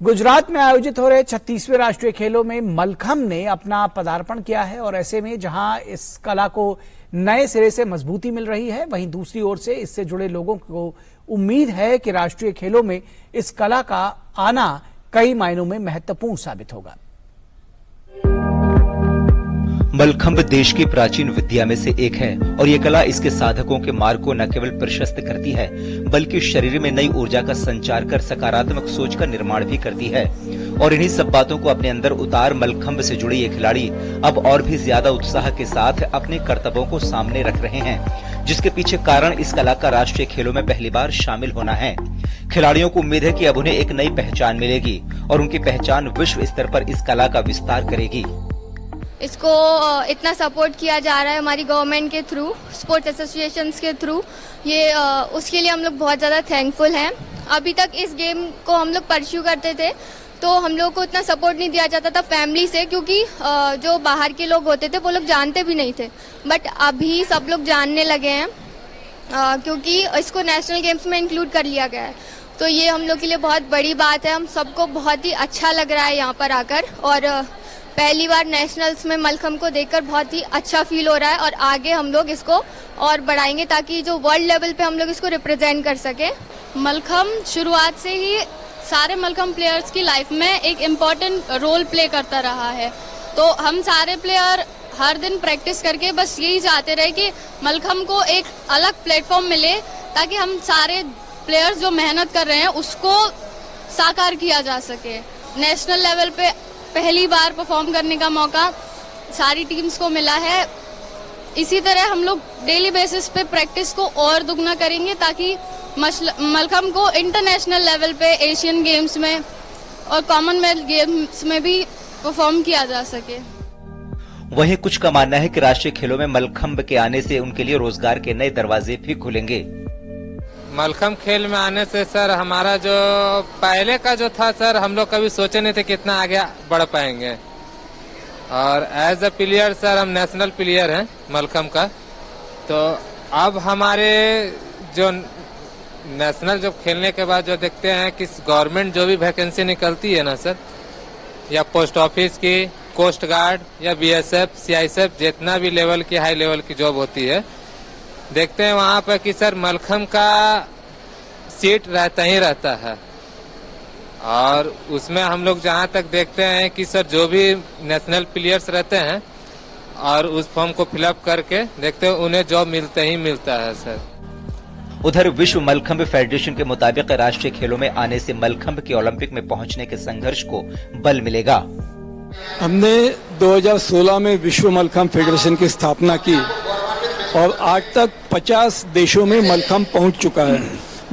गुजरात में आयोजित हो रहे 36वें राष्ट्रीय खेलों में मलखंभ ने अपना पदार्पण किया है और ऐसे में जहां इस कला को नए सिरे से मजबूती मिल रही है, वहीं दूसरी ओर से इससे जुड़े लोगों को उम्मीद है कि राष्ट्रीय खेलों में इस कला का आना कई मायनों में महत्वपूर्ण साबित होगा। मलखंभ देश की प्राचीन विद्या में से एक है और ये कला इसके साधकों के मार्ग को न केवल प्रशस्त करती है बल्कि शरीर में नई ऊर्जा का संचार कर सकारात्मक सोच का निर्माण भी करती है। और इन्हीं सब बातों को अपने अंदर उतार मलखंभ से जुड़े ये खिलाड़ी अब और भी ज्यादा उत्साह के साथ अपने कर्तव्यों को सामने रख रहे हैं, जिसके पीछे कारण इस कला का राष्ट्रीय खेलों में पहली बार शामिल होना है। खिलाड़ियों को उम्मीद है कि अब उन्हें एक नई पहचान मिलेगी और उनकी पहचान विश्व स्तर पर इस कला का विस्तार करेगी। इसको इतना सपोर्ट किया जा रहा है हमारी गवर्नमेंट के थ्रू, स्पोर्ट्स एसोसिएशंस के थ्रू, ये उसके लिए हम लोग बहुत ज़्यादा थैंकफुल हैं। अभी तक इस गेम को हम लोग परस्यू करते थे तो हम लोग को इतना सपोर्ट नहीं दिया जाता था फैमिली से, क्योंकि जो बाहर के लोग होते थे वो लोग जानते भी नहीं थे। बट अभी सब लोग जानने लगे हैं क्योंकि इसको नेशनल गेम्स में इंक्लूड कर लिया गया है। तो ये हम लोग के लिए बहुत बड़ी बात है। हम सबको बहुत ही अच्छा लग रहा है यहाँ पर आकर, और पहली बार नेशनल्स में मलखंभ को देखकर बहुत ही अच्छा फील हो रहा है और आगे हम लोग इसको और बढ़ाएंगे ताकि जो वर्ल्ड लेवल पे हम लोग इसको रिप्रेजेंट कर सके। मलखंभ शुरुआत से ही सारे मलखंभ प्लेयर्स की लाइफ में एक इम्पॉर्टेंट रोल प्ले करता रहा है। तो हम सारे प्लेयर हर दिन प्रैक्टिस करके बस यही चाहते रहे कि मलखंभ को एक अलग प्लेटफॉर्म मिले ताकि हम सारे प्लेयर्स जो मेहनत कर रहे हैं उसको साकार किया जा सके। नेशनल लेवल पे पहली बार परफॉर्म करने का मौका सारी टीम्स को मिला है। इसी तरह हम लोग डेली बेसिस पे प्रैक्टिस को और दुगना करेंगे ताकि मलखंभ को इंटरनेशनल लेवल पे एशियन गेम्स में और कॉमनवेल्थ गेम्स में भी परफॉर्म किया जा सके। वहीं कुछ का मानना है कि राष्ट्रीय खेलों में मलखंभ के आने से उनके लिए रोजगार के नए दरवाजे भी खुलेंगे। मलखंभ खेल में आने से सर हमारा जो पहले का जो था सर, हम लोग कभी सोचे नहीं थे कितना आगे बढ़ पाएंगे। और एज अ प्लेयर सर हम नेशनल प्लेयर हैं मलखंभ का। तो अब हमारे जो नेशनल जो खेलने के बाद जो देखते हैं कि गवर्नमेंट जो भी वैकेंसी निकलती है ना सर, या पोस्ट ऑफिस की, कोस्ट गार्ड या बीएसएफ, सीआईएसएफ, जितना भी लेवल की हाई लेवल की जॉब होती है, देखते हैं वहाँ पर कि सर मलखंभ का सीट रहता ही रहता है। और उसमें हम लोग जहाँ तक देखते हैं कि सर जो भी नेशनल प्लेयर्स रहते हैं और उस फॉर्म को फिलअप करके देखते हैं उन्हें जॉब मिलता ही मिलता है सर। उधर विश्व मलखंभ फेडरेशन के मुताबिक राष्ट्रीय खेलों में आने से मलखंभ के ओलंपिक में पहुंचने के संघर्ष को बल मिलेगा। हमने 2016 में विश्व मलखंभ फेडरेशन की स्थापना की और आज तक 50 देशों में मलखंभ पहुंच चुका है,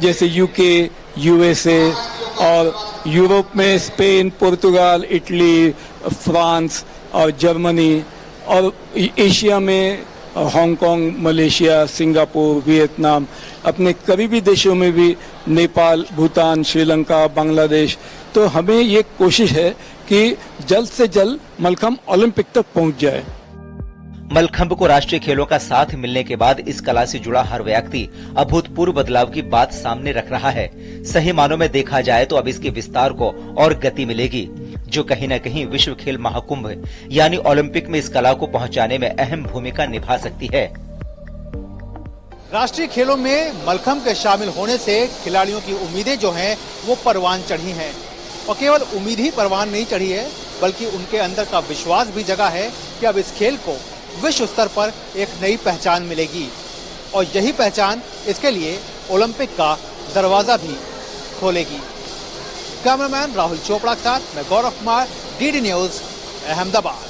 जैसे यूके, यूएसए और यूरोप में स्पेन, पुर्तगाल, इटली, फ्रांस और जर्मनी, और एशिया में हांगकांग, मलेशिया, सिंगापुर, वियतनाम, अपने करीबी देशों में भी नेपाल, भूटान, श्रीलंका, बांग्लादेश। तो हमें ये कोशिश है कि जल्द से जल्द मलखंभ ओलंपिक तक पहुंच जाए। मलखंभ को राष्ट्रीय खेलों का साथ मिलने के बाद इस कला से जुड़ा हर व्यक्ति अभूतपूर्व बदलाव की बात सामने रख रहा है। सही मानों में देखा जाए तो अब इसके विस्तार को और गति मिलेगी, जो कहीं न कहीं विश्व खेल महाकुंभ यानी ओलंपिक में इस कला को पहुंचाने में अहम भूमिका निभा सकती है। राष्ट्रीय खेलों में मलखंभ के शामिल होने से खिलाड़ियों की उम्मीदें जो हैं वो परवान चढ़ी हैं, और केवल उम्मीद ही परवान नहीं चढ़ी है बल्कि उनके अंदर का विश्वास भी जगा है कि अब इस खेल को विश्व स्तर पर एक नई पहचान मिलेगी, और यही पहचान इसके लिए ओलंपिक का दरवाजा भी खोलेगी। कैमरामैन राहुल चोपड़ा के साथ मैं गौरव कुमार, डीडी न्यूज, अहमदाबाद।